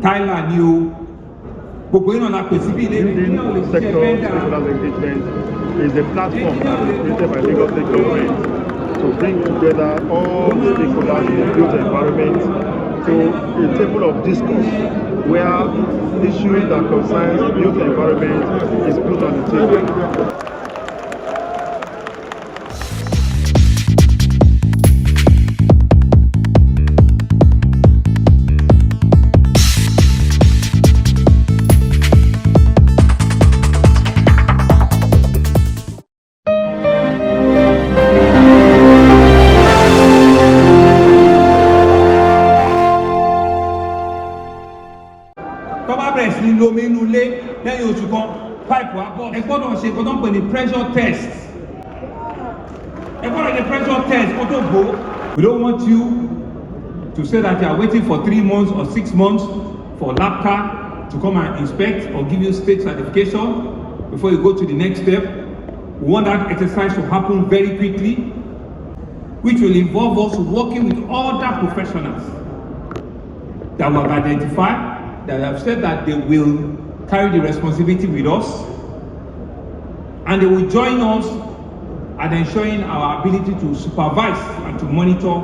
Thailand, you Building sector stakeholders engagement is a platform that is created by Lagos State government to bring together all stakeholders in the built environment to a table of discourse where issues that concern built environment is put on the table. Lomi inú ilé lẹ́yìn oṣù kan pipe wá ẹ gbọ́dọ̀ ṣe nǹkan tó ń pè ní pressure test ẹ gbọ́dọ̀ ṣe pressure test kó tó gbó. We don't want you to say that you are waiting for 3 months or 6 months for LASBCA to come and inspect or give you state certification before you go to the next step. We want that exercise to happen very quickly, which will involve us working with other professionals that we have identified, that have said that they will carry the responsibility with us, and they will join us at ensuring our ability to supervise and to monitor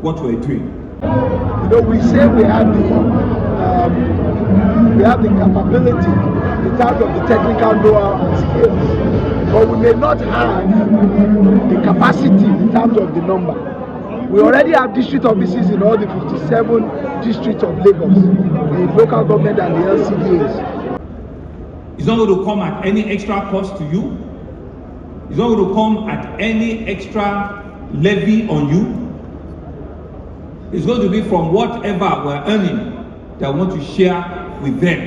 what we're doing. You know, we say we have the capability in terms of the technical know-how and skills, but we may not have the capacity in terms of the number. We already have district offices in all the 57 districts of Lagos, the local government and the LCDAs. It's not going to come at any extra cost to you. It's not going to come at any extra levy on you. It's going to be from whatever we're earning that we want to share with them.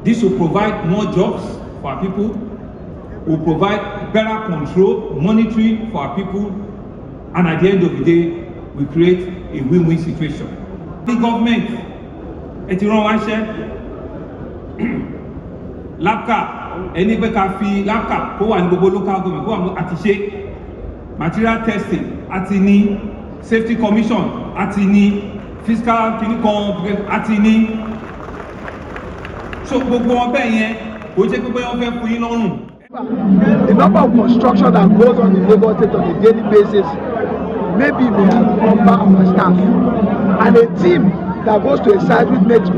This will provide more jobs for our people, will provide better control, monitoring for our people, and at the end of the day, we create a win-win situation. The government, LASBCA, any better fee, LASBCA, go and go local government, go and atishe, material testing, atini, safety commission, atini, fiscal clinical, atini. So, gbogbo ọbẹ̀ yẹn, kò jẹ́ pé wọ́n fẹ́ fún yín lọ́rùn. The number of construction that goes on in Lagos State on a daily basis maybe may outnumber our staff, and a team that goes to a site which makes,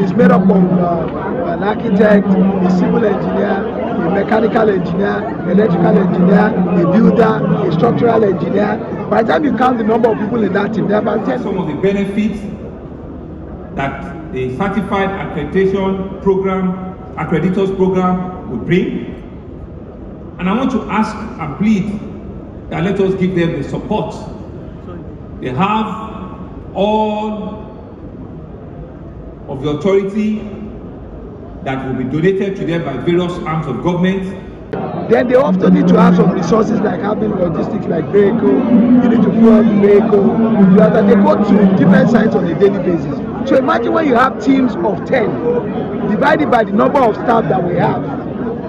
is made up of an architect, a civil engineer, a mechanical engineer, electrical engineer, a builder, a structural engineer. By the time you count the number of people in that team, there are about 10. Some of the benefits that the certified accreditation program, accreditors program will bring. And I want to ask and plead that let us give them the support. They have all of the authority that will be donated to them by various arms of government. Then they often need to have some resources like having logistics like vehicle, you need to fuel the vehicle, they go to different sites on a daily basis. So imagine when you have teams of 10, divided by the number of staff that we have.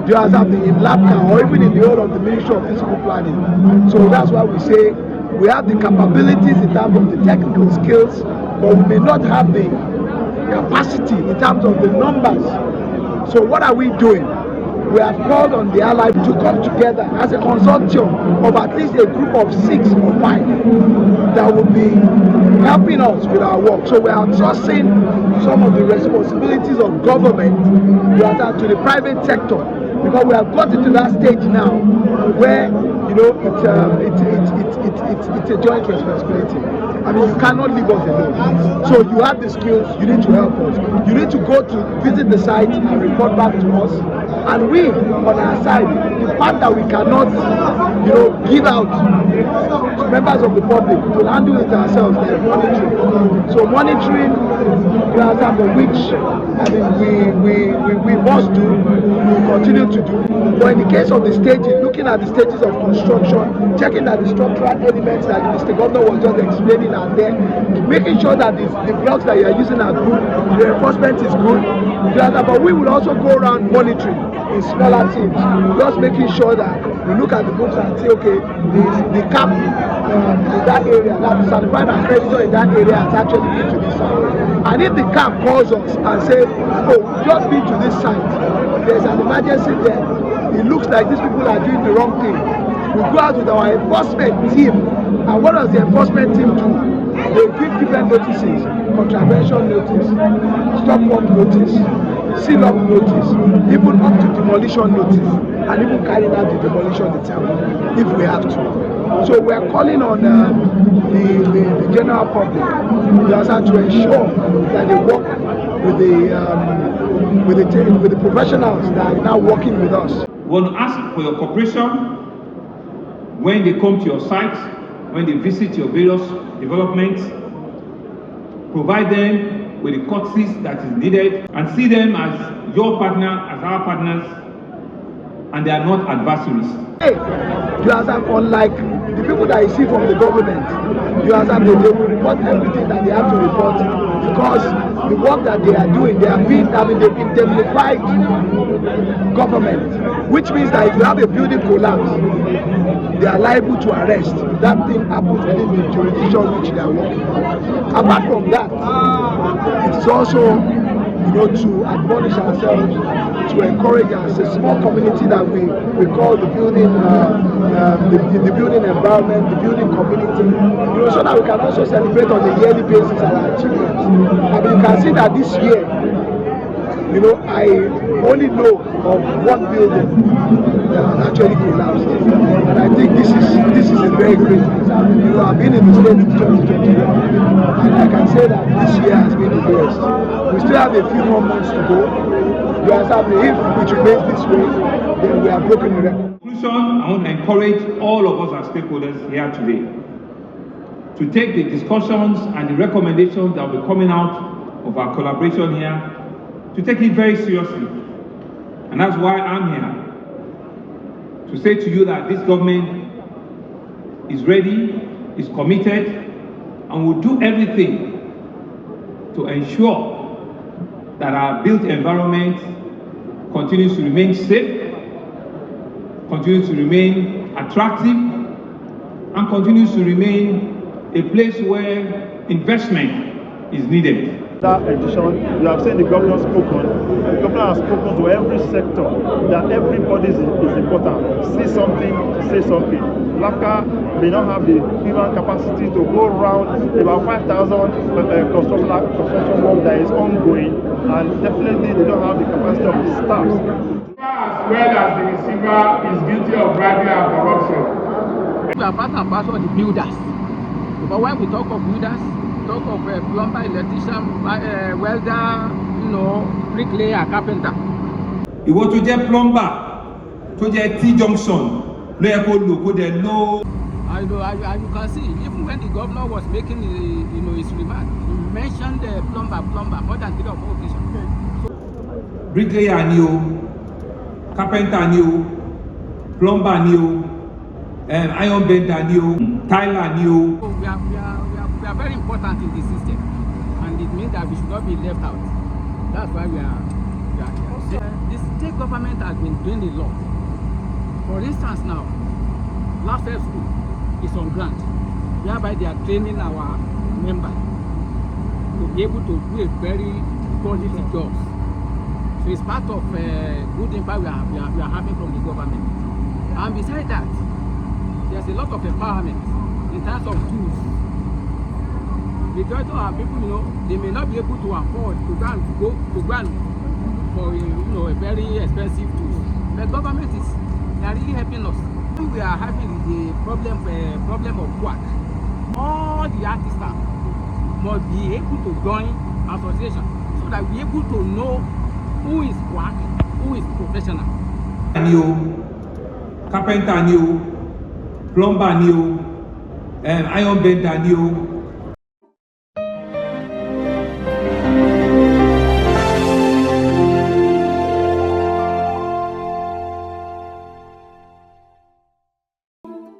You have something in LASBCA or even in the whole of the Ministry of Physical Planning. So that's why we say we have the capabilities in terms of the technical skills, but we may not have the capacity in terms of the numbers. So what are we doing? We have called on the allies to come together as a consortium of at least a group of 6 or 5 that will be helping us with our work. So we are trusting some of the responsibilities of government to the private sector, because we have got to that stage now where it's a joint responsibility. I mean, you cannot leave us alone. So you have the skills, you need to help us. You need to go to visit the site and report back to us. And we, on our side, the part that we cannot, give out to members of the public, we'll handle it ourselves, like monitoring. So monitoring, which we must do, we continue to do. But in the case of the stages, looking at the stages of construction, checking that the structural elements that Mr. Governor was just explaining are there, making sure that the blocks that you are using are good, the reinforcement is good. But we will also go around monitoring in smaller teams, just making sure that we look at the books and say, okay, the cap in that area, that certified accreditor in that area has actually been to this site. And if the cap calls us and says, oh, we've just been to this site, there's an emergency there, it looks like these people are doing the wrong thing, we go out with our enforcement team. And what does the enforcement team do? They give different notices: contravention notice, stop work notice, seal up notice, even up to demolition notice, and even carrying out the demolition itself if we have to. So we are calling on the general public to ensure that they work with the professionals that are now working with us. We want to ask for your cooperation when they come to your site, when they visit your various developments. Provide them with the courtesies that is needed and see them as your partner, as our partners, and they are not adversaries. Hey, you have unlike the people that you see from the government, you have they will report everything that they have to report because the work that they are doing, they've indemnified government, which means that if you have a building collapse, they are liable to arrest if that thing happens within the jurisdiction which they are working. Apart from that, it is also, to admonish ourselves, to encourage us, a small community that we call the building, the building environment, the building community, so that we can also celebrate on a yearly basis our achievements. I mean, you can see that this year, I only know of one building that actually collapsed, and I think this is a very great result. I've been in the state since 2021, and I can say that this year has been the best. We still have a few more months to go. You understand me? If it remains this way, then we are broken the record. In conclusion, I want to encourage all of us as stakeholders here today to take the discussions and the recommendations that will be coming out of our collaboration here, to take it very seriously. And that's why I'm here, to say to you that this government is ready, is committed, and will do everything to ensure that our built environment continues to remain safe, continues to remain attractive, and continues to remain a place where investment is needed. That edition, you have seen the governor spoken. The governor has spoken to every sector that everybody is important. See something, say something. LASBCA may not have the human capacity to go around about 5,000 construction work that is ongoing, and definitely they don't have the capacity of the staff. As well as the receiver is guilty of bribery and corruption. We are part and parcel of the builders. But when we talk of builders, talk of plumber, electrician, welder, bricklayer, carpenter. Ìwọ tó jẹ́ plumber, tó jẹ́ T-junction, ló yẹ kó lò kó dẹ̀ lò. And you can see, even when the governor was making his remark, he mentioned the plumber more than 3 or 4 occasions. Bricklayer ni o, carpenter ni o, plumber ni o, iron bender ni o, tiler ni o. So we are very important in the system, and it means that we should not be left out. That's why we are here. The state government has been doing a lot. For instance now, LASBCA school is on grant, whereby they are training our members to be able to do a very quality job. So it's part of good impact we are having from the government. And besides that, there's a lot of empowerment in terms of tools. Because our people, they may not be able to afford to go for a very expensive tool. The government they are really helping us. We are having the problem of work. All the artists must be able to join association so that we are able to know who is work, who is professional. Carpenter ni o, plumber ni o, iron bender ni o.